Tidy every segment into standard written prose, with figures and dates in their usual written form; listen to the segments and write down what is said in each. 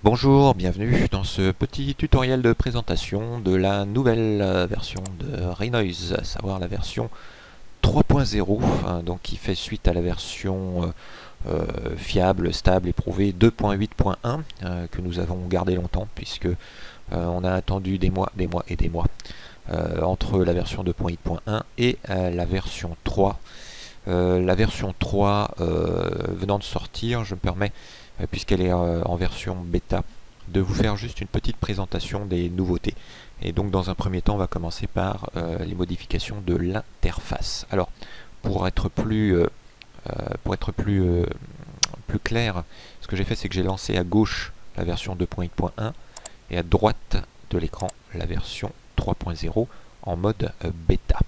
Bonjour, bienvenue dans ce petit tutoriel de présentation de la nouvelle version de Renoise, à savoir la version 3.0, donc qui fait suite à la version fiable, stable, éprouvée 2.8.1 que nous avons gardé longtemps puisque on a attendu des mois et des mois entre la version 2.8.1 et la version 3. La version 3 venant de sortir, je me permets puisqu'elle est en version bêta, de vous faire juste une petite présentation des nouveautés. Et donc dans un premier temps, on va commencer par les modifications de l'interface. Alors, pour être plus clair, ce que j'ai fait, c'est que j'ai lancé à gauche la version 2.8.1 et à droite de l'écran la version 3.0 en mode bêta,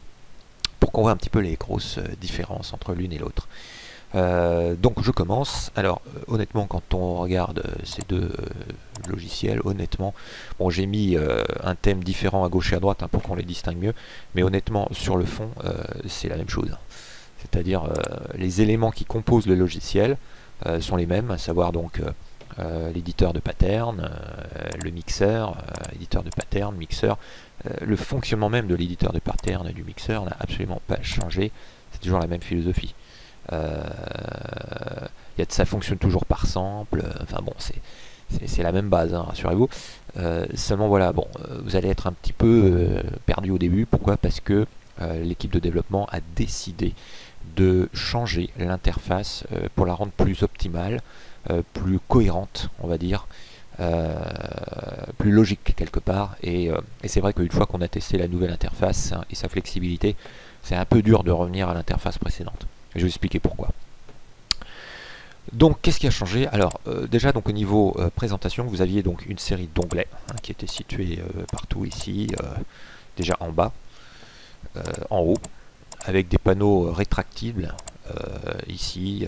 pour qu'on voit un petit peu les grosses différences entre l'une et l'autre. Donc je commence. Alors honnêtement, quand on regarde ces deux logiciels, honnêtement, bon, j'ai mis un thème différent à gauche et à droite pour qu'on les distingue mieux, mais honnêtement sur le fond c'est la même chose, c'est-à-dire les éléments qui composent le logiciel sont les mêmes, à savoir donc l'éditeur de pattern, le mixeur, éditeur de pattern, mixeur. Le fonctionnement même de l'éditeur de pattern et du mixeur n'a absolument pas changé, c'est toujours la même philosophie. Ça fonctionne toujours par sample, enfin bon, c'est la même base, rassurez-vous. Seulement voilà, bon, vous allez être un petit peu perdu au début. Pourquoi? Parce que l'équipe de développement a décidé de changer l'interface pour la rendre plus optimale, plus cohérente, on va dire, plus logique quelque part. Et c'est vrai qu'une fois qu'on a testé la nouvelle interface et sa flexibilité, c'est un peu dur de revenir à l'interface précédente. Je vais vous expliquer pourquoi. Donc qu'est-ce qui a changé? Alors déjà, donc au niveau présentation, vous aviez donc une série d'onglets qui étaient situés partout ici, déjà en bas, en haut, avec des panneaux rétractibles ici,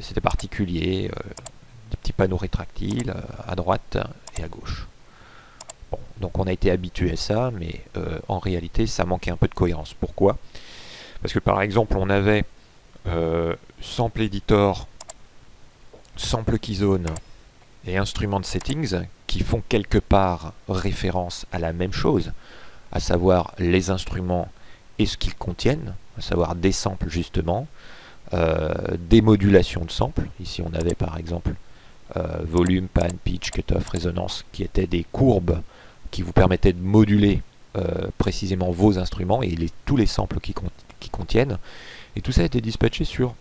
c'était particulier, des petits panneaux rétractiles à droite et à gauche. Bon, donc on a été habitué à ça, mais en réalité ça manquait un peu de cohérence. Pourquoi? Parce que par exemple on avait sample editor, sample keystone et instrument de settings qui font quelque part référence à la même chose, à savoir les instruments et ce qu'ils contiennent, à savoir des samples justement, des modulations de samples. Ici on avait par exemple volume, pan, pitch, cutoff, résonance, qui étaient des courbes qui vous permettaient de moduler précisément vos instruments et tous les samples qui contiennent. Et tout ça a été dispatché sur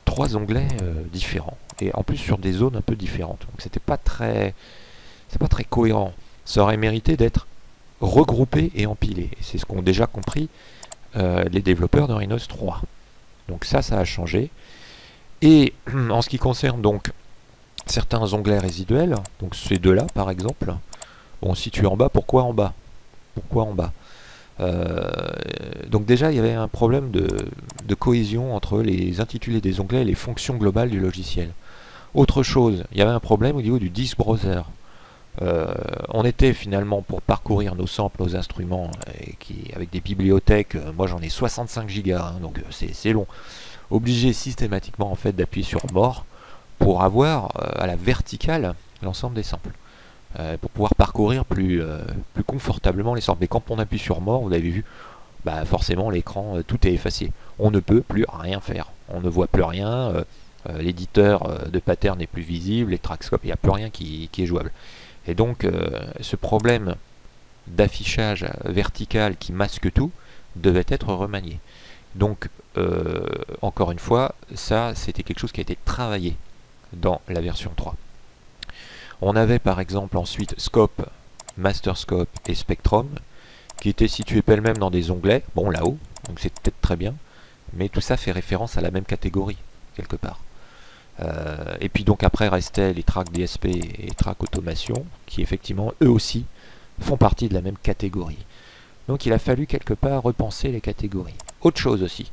3 onglets différents, et en plus sur des zones un peu différentes. Donc c'est pas très cohérent. Ça aurait mérité d'être regroupé et empilé. Et c'est ce qu'ont déjà compris les développeurs de Renoise 3. Donc ça a changé. Et en ce qui concerne donc certains onglets résiduels, donc ces deux-là par exemple, bon, situés en bas, pourquoi en bas? Pourquoi en bas? Donc déjà il y avait un problème de cohésion entre les intitulés des onglets et les fonctions globales du logiciel. Autre chose, il y avait un problème au niveau du disk browser. On était finalement, pour parcourir nos samples, nos instruments, avec des bibliothèques, moi j'en ai 65 gigas, donc c'est long, obligé systématiquement en fait d'appuyer sur mort pour avoir à la verticale l'ensemble des samples. Pour pouvoir parcourir plus confortablement les samples. Mais quand on appuie sur mort, vous avez vu, bah forcément l'écran, tout est effacé. On ne peut plus rien faire. On ne voit plus rien, l'éditeur de pattern n'est plus visible, les trackscopes, il n'y a plus rien qui est jouable. Et donc ce problème d'affichage vertical qui masque tout devait être remanié. Donc encore une fois, ça c'était quelque chose qui a été travaillé dans la version 3. On avait par exemple ensuite Scope, Master Scope et Spectrum qui étaient situés pêle-mêle dans des onglets, bon là-haut, donc c'est peut-être très bien, mais tout ça fait référence à la même catégorie, quelque part. Et puis donc après restaient les tracks DSP et tracks automation, qui effectivement eux aussi font partie de la même catégorie. Donc il a fallu quelque part repenser les catégories. Autre chose aussi,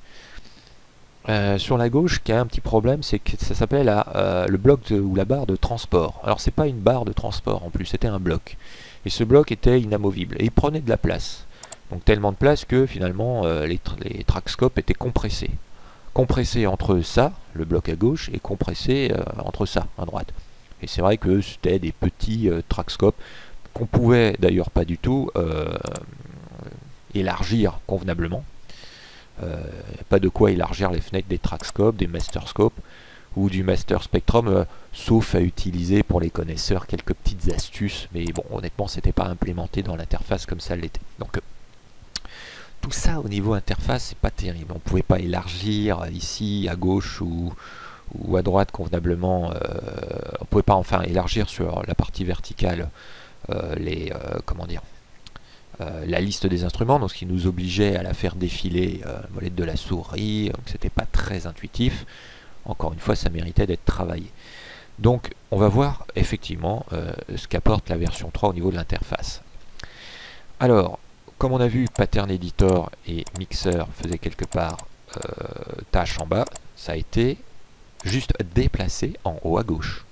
sur la gauche, qui a un petit problème, c'est que ça s'appelle le bloc ou la barre de transport. Alors c'est pas une barre de transport en plus, c'était un bloc. Et ce bloc était inamovible et il prenait de la place. Donc tellement de place que finalement les trackscopes étaient compressés. Compressés entre ça, le bloc à gauche, et compressés entre ça, à droite. Et c'est vrai que c'était des petits trackscopes qu'on pouvait d'ailleurs pas du tout élargir convenablement. Pas de quoi élargir les fenêtres des trackscopes, des masterscopes ou du master spectrum, sauf à utiliser pour les connaisseurs quelques petites astuces, mais bon, honnêtement, c'était pas implémenté dans l'interface comme ça l'était. Donc tout ça au niveau interface, c'est pas terrible. On pouvait pas élargir ici à gauche ou à droite convenablement. On pouvait pas enfin élargir sur la partie verticale comment dire, la liste des instruments, donc ce qui nous obligeait à la faire défiler molette de la souris, donc c'était pas très intuitif. Encore une fois, ça méritait d'être travaillé. Donc on va voir effectivement ce qu'apporte la version 3 au niveau de l'interface. Alors, comme on a vu, Pattern Editor et Mixer faisaient quelque part tâche en bas, ça a été juste déplacé en haut à gauche.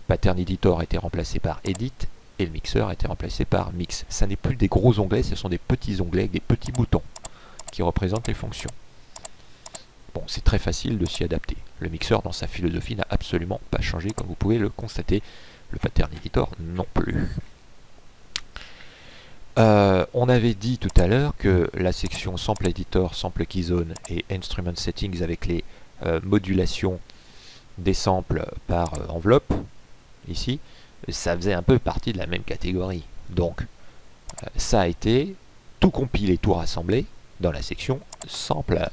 Pattern Editor a été remplacé par Edit et le Mixer a été remplacé par Mix. Ça n'est plus des gros onglets, ce sont des petits onglets avec des petits boutons qui représentent les fonctions. Bon, c'est très facile de s'y adapter. Le Mixer, dans sa philosophie, n'a absolument pas changé, comme vous pouvez le constater. Le Pattern Editor non plus. On avait dit tout à l'heure que la section Sample Editor, Sample Keyzone et Instrument Settings avec les modulations des samples par enveloppe, ici, ça faisait un peu partie de la même catégorie. Donc, ça a été tout compilé, tout rassemblé dans la section Sampler.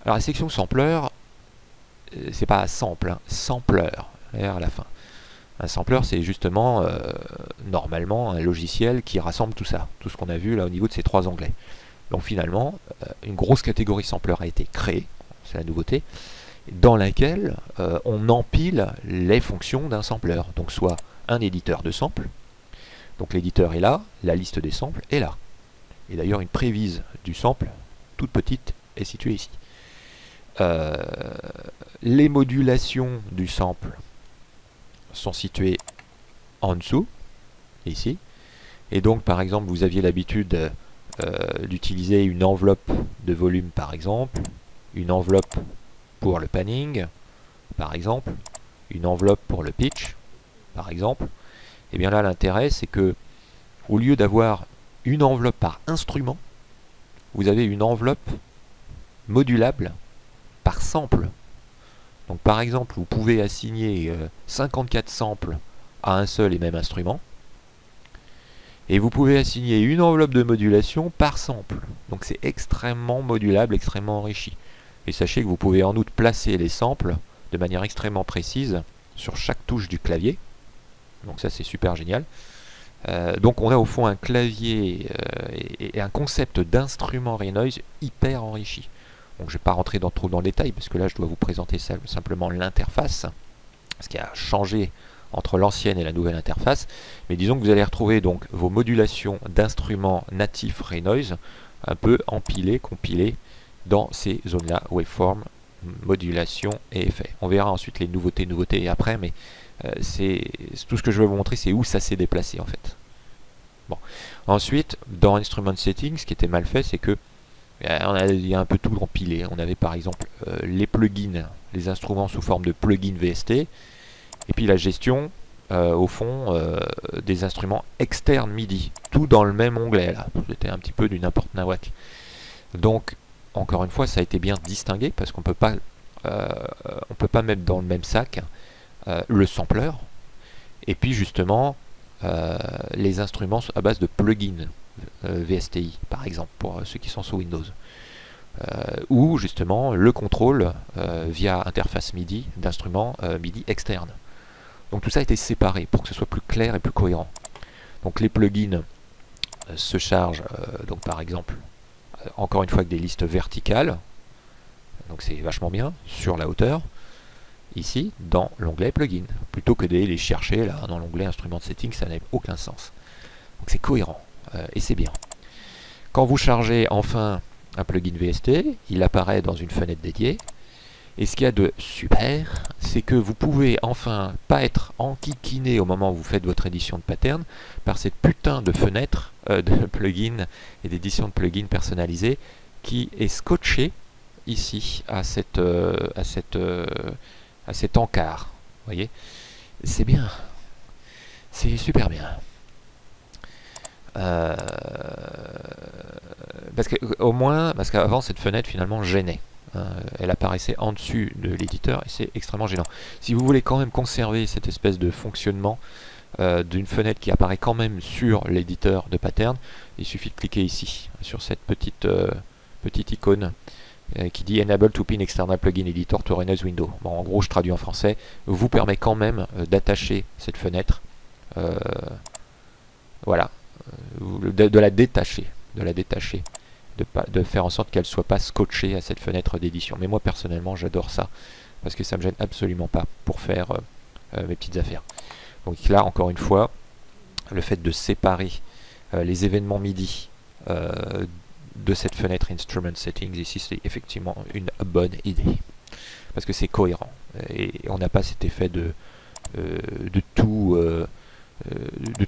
Alors la section Sampler, c'est pas sample, hein, Sampler, R à la fin. Un sampler, c'est justement, normalement, un logiciel qui rassemble tout ça, tout ce qu'on a vu là au niveau de ces trois onglets. Donc finalement, une grosse catégorie sampler a été créée, c'est la nouveauté, dans laquelle on empile les fonctions d'un sampler. Donc soit un éditeur de samples, donc l'éditeur est là, la liste des samples est là. Et d'ailleurs une prévise du sample, toute petite, est située ici. Les modulations du sample sont situées en dessous, ici. Et donc par exemple vous aviez l'habitude d'utiliser une enveloppe de volume par exemple, une enveloppe pour le panning par exemple, une enveloppe pour le pitch par exemple. Et bien là l'intérêt c'est que au lieu d'avoir une enveloppe par instrument, vous avez une enveloppe modulable par sample. Donc par exemple, vous pouvez assigner 54 samples à un seul et même instrument. Et vous pouvez assigner une enveloppe de modulation par sample. Donc c'est extrêmement modulable, extrêmement enrichi. Et sachez que vous pouvez en outre placer les samples de manière extrêmement précise sur chaque touche du clavier. Donc ça c'est super génial. Donc on a au fond un clavier et un concept d'instrument Renoise hyper enrichi. Donc je ne vais pas rentrer trop dans le détail, parce que là je dois vous présenter simplement l'interface, ce qui a changé entre l'ancienne et la nouvelle interface. Mais disons que vous allez retrouver donc vos modulations d'instruments natifs Renoise, un peu empilées, compilées dans ces zones-là, waveform, modulation et effet. On verra ensuite les nouveautés après, mais c'est tout ce que je vais vous montrer, c'est où ça s'est déplacé en fait. Bon. Ensuite, dans Instrument Settings, ce qui était mal fait, c'est que il y a un peu tout empilé. On avait par exemple les plugins, les instruments sous forme de plugins VST, et puis la gestion, au fond, des instruments externes MIDI, tout dans le même onglet là. C'était un petit peu du n'importe nawak. Donc, encore une fois, ça a été bien distingué parce qu'on peut pas mettre dans le même sac le sampler et puis justement les instruments à base de plugins. VSTI par exemple pour ceux qui sont sous Windows, ou justement le contrôle via interface MIDI d'instruments MIDI externes. Donc tout ça a été séparé pour que ce soit plus clair et plus cohérent. Donc les plugins se chargent donc par exemple encore une fois avec des listes verticales, donc c'est vachement bien sur la hauteur ici dans l'onglet plugin, plutôt que d'aller les chercher là dans l'onglet instrument setting, ça n'a aucun sens. Donc c'est cohérent. Et c'est bien. Quand vous chargez enfin un plugin VST, il apparaît dans une fenêtre dédiée. Et ce qu'il y a de super, c'est que vous pouvez enfin pas être enquiquiné au moment où vous faites votre édition de pattern par cette putain de fenêtre de plugin et d'édition de plugin personnalisée qui est scotchée ici à cet encart. Vous voyez, c'est bien, c'est super bien. Parce que au moins, parce qu'avant cette fenêtre finalement gênait. Elle apparaissait en dessus de l'éditeur et c'est extrêmement gênant. Si vous voulez quand même conserver cette espèce de fonctionnement d'une fenêtre qui apparaît quand même sur l'éditeur de pattern, il suffit de cliquer ici sur cette petite icône qui dit Enable to pin external plugin editor to Renoise window. Bon, en gros, je traduis en français, vous permet quand même d'attacher cette fenêtre, voilà, de la détacher, de faire en sorte qu'elle ne soit pas scotchée à cette fenêtre d'édition. Mais moi personnellement j'adore ça, parce que ça me gêne absolument pas pour faire mes petites affaires. Donc là encore une fois, le fait de séparer les événements MIDI de cette fenêtre Instrument Settings ici, c'est effectivement une bonne idée, parce que c'est cohérent, et on n'a pas cet effet de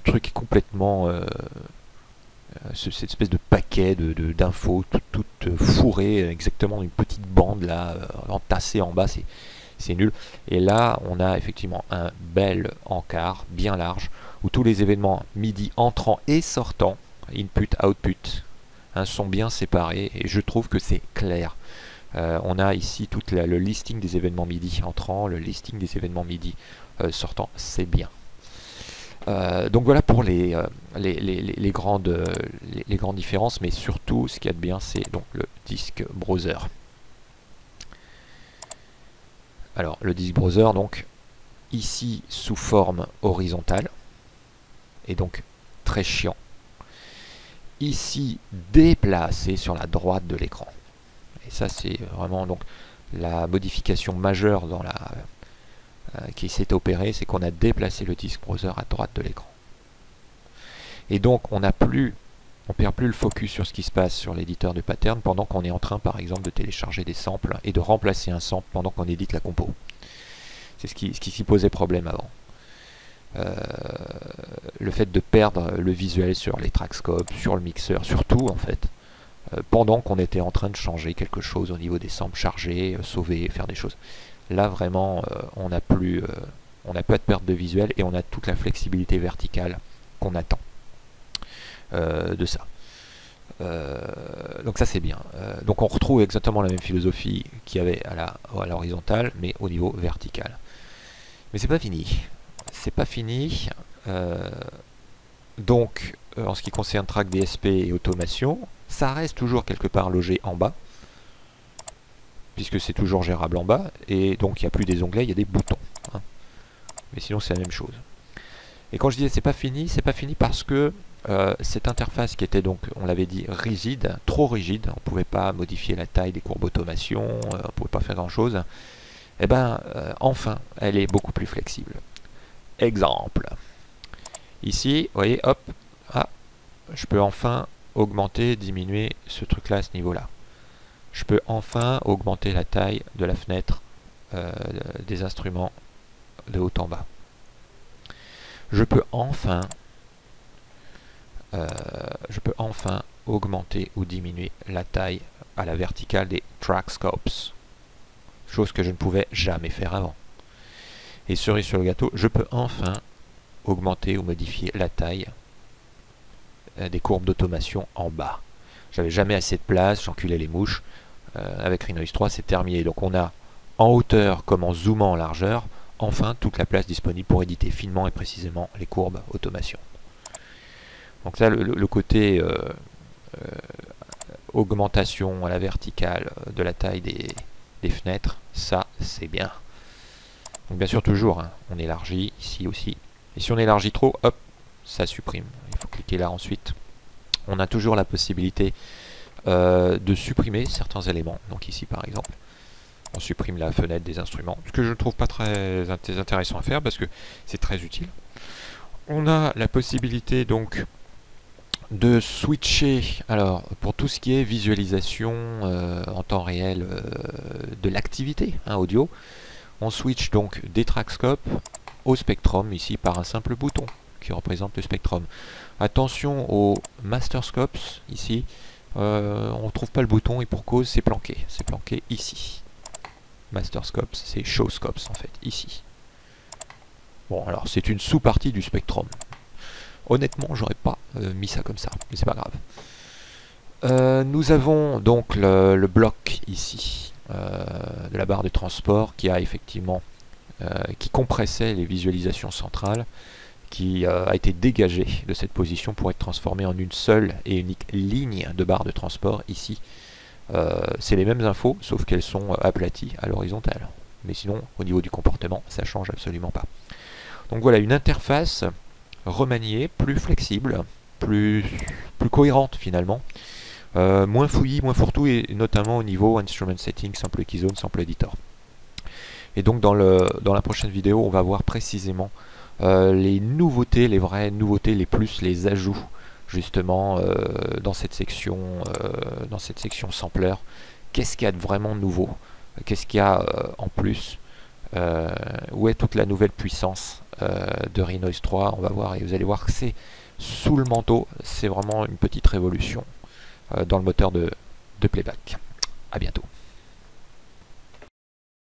trucs complètement cette espèce de paquet d'infos toutes fourrées exactement dans une petite bande là, entassée en bas, c'est nul. Et là on a effectivement un bel encart bien large où tous les événements MIDI entrants et sortants, input, output, sont bien séparés, et je trouve que c'est clair. On a ici tout le listing des événements MIDI entrants, le listing des événements MIDI sortants, c'est bien. Donc voilà pour les grandes différences, mais surtout ce qu'il y a de bien, c'est donc le disk browser. Alors le disk browser, donc ici sous forme horizontale, et donc très chiant. Ici déplacé sur la droite de l'écran. Et ça c'est vraiment donc la modification majeure dans qui s'est opérée, c'est qu'on a déplacé le disk browser à droite de l'écran. Et donc on perd plus le focus sur ce qui se passe sur l'éditeur de pattern pendant qu'on est en train par exemple de télécharger des samples et de remplacer un sample pendant qu'on édite la compo. C'est ce qui s'y posait problème avant. Le fait de perdre le visuel sur les trackscopes, sur le mixeur, sur tout en fait, pendant qu'on était en train de changer quelque chose au niveau des samples, charger, sauver, faire des choses. Là vraiment on n'a pas de perte de visuel, et on a toute la flexibilité verticale qu'on attend de ça. Donc ça c'est bien. Donc on retrouve exactement la même philosophie qu'il y avait à l'horizontale, mais au niveau vertical. Mais c'est pas fini. C'est pas fini. Donc en ce qui concerne track DSP et automation, ça reste toujours quelque part logé en bas, puisque c'est toujours gérable en bas, et donc il n'y a plus des onglets, il y a des boutons. Mais sinon c'est la même chose. Et quand je disais c'est pas fini parce que cette interface qui était donc, on l'avait dit, rigide, trop rigide, on ne pouvait pas modifier la taille des courbes automation, on ne pouvait pas faire grand chose, et ben enfin elle est beaucoup plus flexible. Exemple. Ici, vous voyez, hop, je peux enfin augmenter, diminuer ce truc là à ce niveau là. Je peux enfin augmenter la taille de la fenêtre des instruments de haut en bas. Je peux enfin augmenter ou diminuer la taille à la verticale des track scopes, chose que je ne pouvais jamais faire avant. Et cerise sur le gâteau, je peux enfin augmenter ou modifier la taille des courbes d'automation en bas. J'avais jamais assez de place, j'enculais les mouches. Avec Renoise 3 c'est terminé. Donc on a en hauteur comme en zoomant en largeur enfin toute la place disponible pour éditer finement et précisément les courbes automation. Donc là le côté augmentation à la verticale de la taille des fenêtres, ça c'est bien. Donc bien sûr toujours on élargit ici aussi, et si on élargit trop, hop, ça supprime. Il faut cliquer là ensuite. On a toujours la possibilité de supprimer certains éléments. Donc ici par exemple on supprime la fenêtre des instruments, ce que je ne trouve pas très intéressant à faire parce que c'est très utile. On a la possibilité donc de switcher, alors pour tout ce qui est visualisation en temps réel de l'activité audio, on switch donc des trackscopes au spectrum ici par un simple bouton qui représente le spectrum. Attention aux masterscopes ici, on ne trouve pas le bouton, et pour cause c'est planqué ici. Masterscopes, c'est showscopes en fait, ici. Bon, alors c'est une sous-partie du Spectrum. Honnêtement, j'aurais pas mis ça comme ça, mais c'est pas grave. Nous avons donc le bloc ici de la barre de transport qui a effectivement qui compressait les visualisations centrales, qui a été dégagé de cette position pour être transformé en une seule et unique ligne de barre de transport ici. C'est les mêmes infos, sauf qu'elles sont aplaties à l'horizontale. Mais sinon, au niveau du comportement, ça change absolument pas. Donc voilà, une interface remaniée, plus flexible, plus cohérente finalement, moins fouillis, moins fourre-tout, et notamment au niveau Instrument Setting, Sample Keystone, Sample Editor. Et donc dans la prochaine vidéo, on va voir précisément les nouveautés, les vraies nouveautés, les plus, les ajouts justement dans cette section sampler. Qu'est-ce qu'il y a de vraiment nouveau? Qu'est-ce qu'il y a en plus? Où est toute la nouvelle puissance de Renoise 3? On va voir, et vous allez voir que c'est sous le manteau, c'est vraiment une petite révolution dans le moteur de playback. A bientôt.